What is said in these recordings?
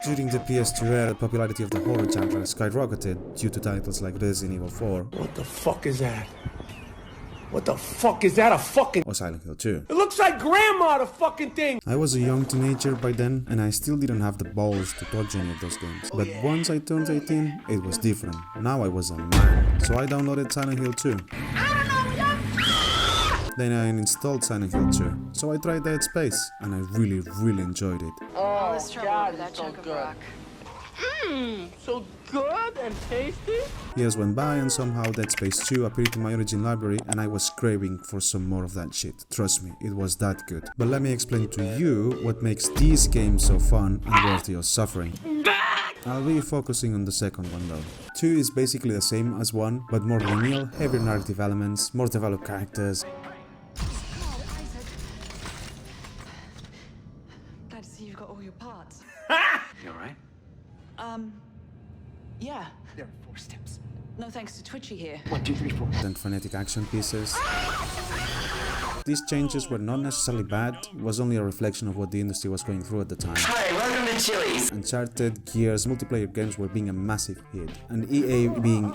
During the PS2 era, the popularity of the horror genre skyrocketed due to titles like Resident Evil 4. What the fuck is that? What the fuck is that? A fucking... Or Silent Hill 2. It looks like grandma, the fucking thing! I was a young teenager by then, and I still didn't have the balls to touch any of those games. But once I turned 18, it was different. Now I was a man, so I downloaded Silent Hill 2. Then I installed Silent Hill 2, so I tried Dead Space, and I really enjoyed it. Oh, God, it's so good. So good and tasty? Years went by and somehow Dead Space 2 appeared in my Origin library and I was craving for some more of that shit. Trust me, it was that good. But let me explain to you what makes these games so fun and worth your suffering. I'll be focusing on the second one though. 2 is basically the same as 1, but more linear, heavier narrative elements, more developed characters. Glad to see you've got all your parts. You alright? Yeah. There are 4 steps. No thanks to Twitchy here. 1, 2, 3, 4. And frenetic action pieces. These changes were not necessarily bad, it was only a reflection of what the industry was going through at the time. Hi, welcome to Chili's. Uncharted, Gears, multiplayer games were being a massive hit, and EA being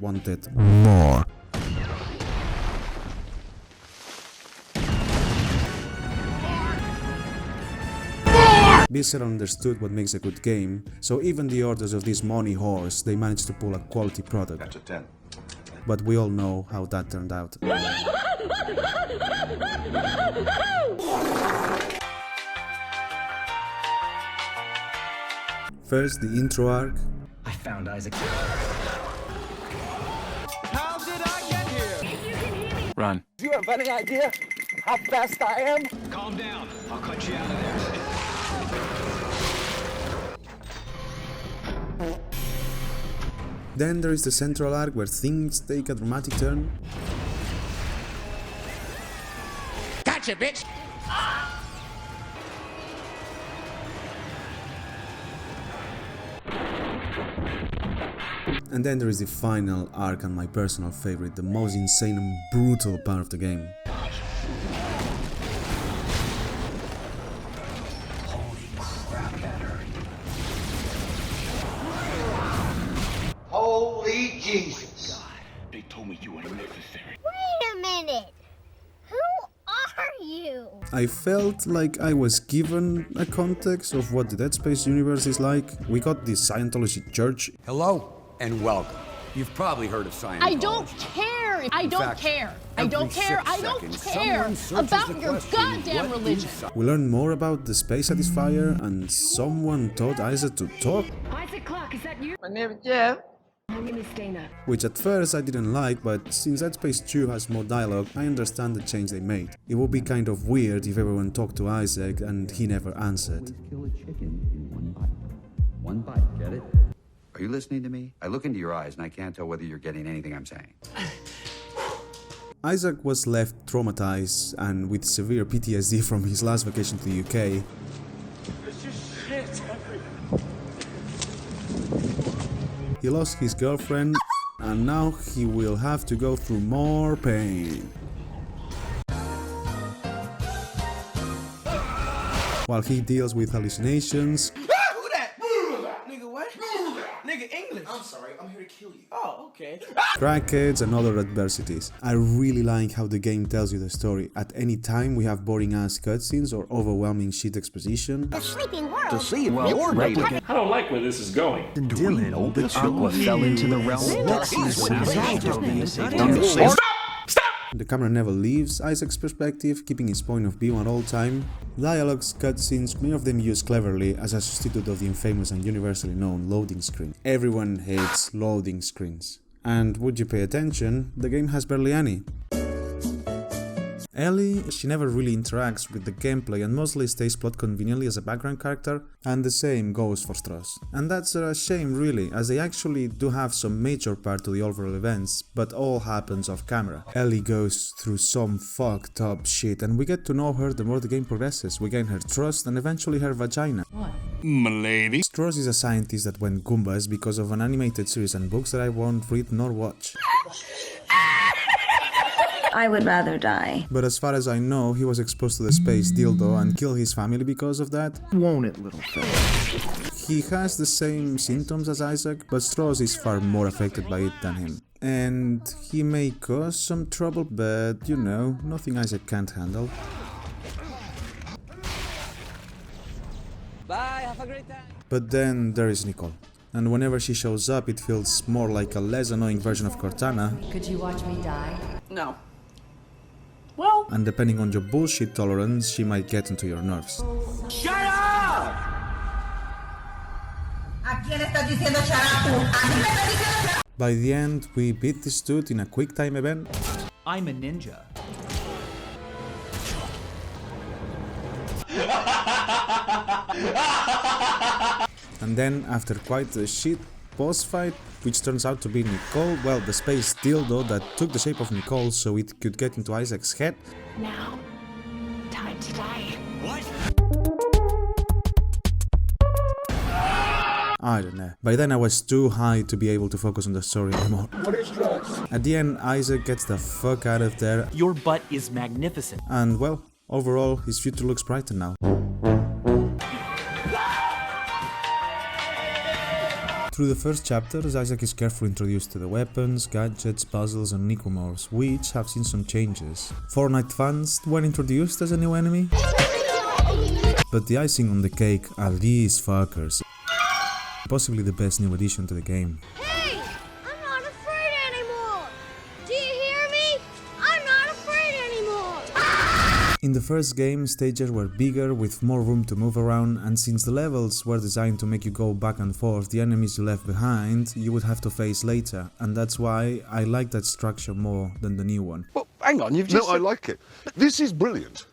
wanted more. Visceral understood what makes a good game, so even the orders of these money whores, they managed to pull a quality product. That's a 10. But we all know how that turned out. First, the intro arc. I found Isaac. How did I get here? Run. Do you have any idea how fast I am? Calm down. I'll cut you out of there. Then there is the central arc where things take a dramatic turn. Gotcha, bitch! And then there is the final arc and my personal favorite, the most insane and brutal part of the game. Holy Jesus! They told me you were necessary. Wait a minute! Who are you? I felt like I was given a context of what the Dead Space universe is like. We got the Scientology church. Hello and welcome. You've probably heard of Scientology. I don't care. I don't care. I don't care. I don't care about your goddamn religion. We learned more about the space satisfier and someone taught Isaac to talk, Isaac Clarke, is that you? My name is Jeff. My name is Dana. which at first I didn't like, but since Dead Space 2 has more dialogue, I understand the change they made. It would be kind of weird if everyone talked to Isaac and he never answered. Kill a chicken in one bite. One bite, get it? Are you listening to me? I look into your eyes and I can't tell whether you're getting anything I'm saying. Isaac was left traumatized and with severe PTSD from his last vacation to the UK. It's just shit. He lost his girlfriend and now he will have to go through more pain. While he deals with hallucinations, Who that? Nigga, what? Nigga, English. I'm sorry, I'm here to kill you. Oh, okay. crackheads and other adversities. I really like how the game tells you the story. At any time we have boring ass cutscenes or overwhelming shit exposition. The sleeping world. To see well, you're replicant. I don't like where this is going. Dylan, the Aqua fell into the realm of Dexys when The camera never leaves Isaac's perspective, keeping his point of view at all time. Dialogues, cutscenes, many of them used cleverly as a substitute of the infamous and universally known loading screen. Everyone hates loading screens. And would you pay attention, the game has barely any. Ellie, she never really interacts with the gameplay and mostly stays plot conveniently as a background character, and the same goes for Strauss. And that's a shame really, as they actually do have some major part to the overall events, but all happens off camera. Ellie goes through some fucked up shit and we get to know her the more the game progresses. We gain her trust and eventually her vagina. What? M'lady. Strauss is a scientist that went Goombas because of an animated series and books that I won't read nor watch. I would rather die. But as far as I know, he was exposed to the space dildo and killed his family because of that. Won't it, little fella? He has the same symptoms as Isaac, but Strauss is far more affected by it than him. And he may cause some trouble, but you know, nothing Isaac can't handle. Bye, have a great time. But then there is Nicole. And whenever she shows up, it feels more like a less annoying version of Cortana. Could you watch me die? No. Well. And depending on your bullshit tolerance, she might get into your nerves. Shut up! By the end, we beat this dude in a quick time event. I'm a ninja. And then, after quite a shit boss fight, which turns out to be Nicole, well, the space dildo that took the shape of Nicole so it could get into Isaac's head. Now, time to die. What? I don't know. By then I was too high to be able to focus on the story anymore. What is drugs? At the end, Isaac gets the fuck out of there. Your butt is magnificent. And well, overall, his future looks brighter now. Through the first chapters, Isaac is carefully introduced to the weapons, gadgets, puzzles and necromorphs, which have seen some changes. Fortnite fans were introduced as a new enemy, but the icing on the cake are these fuckers. Possibly the best new addition to the game. Hey! I'm not afraid anymore! Do you hear me? I'm not afraid anymore! In the first game, stages were bigger with more room to move around, and since the levels were designed to make you go back and forth, the enemies you left behind you would have to face later, and that's why I like that structure more than the new one. Well, hang on, you've just... No, I like it. This is brilliant,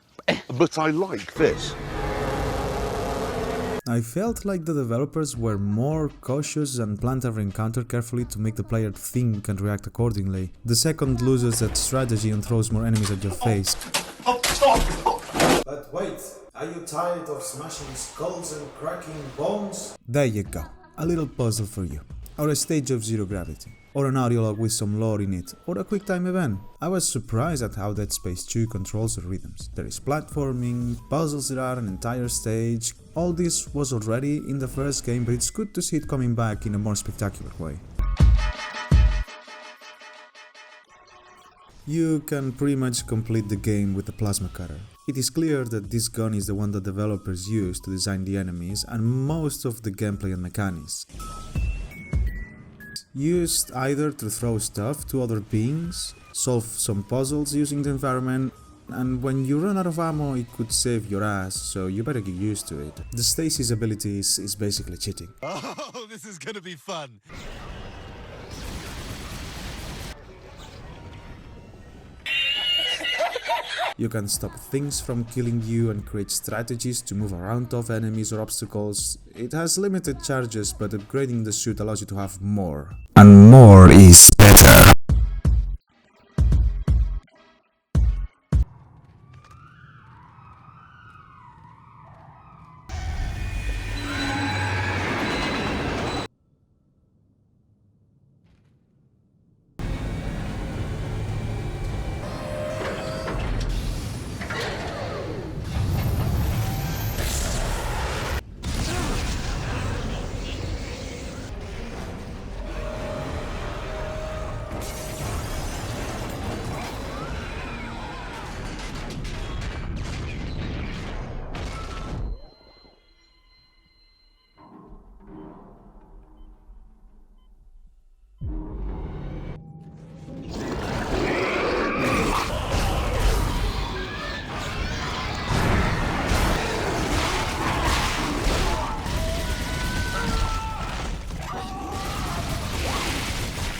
but I like this. I felt like the developers were more cautious and planned every encounter carefully to make the player think and react accordingly. The second loses that strategy and throws more enemies at your face. But wait, are you tired of smashing skulls and cracking bones? There you go, a little puzzle for you. Or a stage of zero gravity. Or an audio log with some lore in it, or a quick time event. I was surprised at how Dead Space 2 controls the rhythms. There is platforming, puzzles that are an entire stage. All this was already in the first game, but it's good to see it coming back in a more spectacular way. You can pretty much complete the game with the plasma cutter. It is clear that this gun is the one that developers used to design the enemies and most of the gameplay and mechanics. Used either to throw stuff to other beings, solve some puzzles using the environment, and when you run out of ammo it could save your ass, so you better get used to it. The stasis ability is basically cheating. Oh, this is gonna be fun! You can stop things from killing you and create strategies to move around tough enemies or obstacles. It has limited charges, but upgrading the suit allows you to have more. And more is better.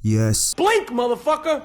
Yes. Blink, motherfucker!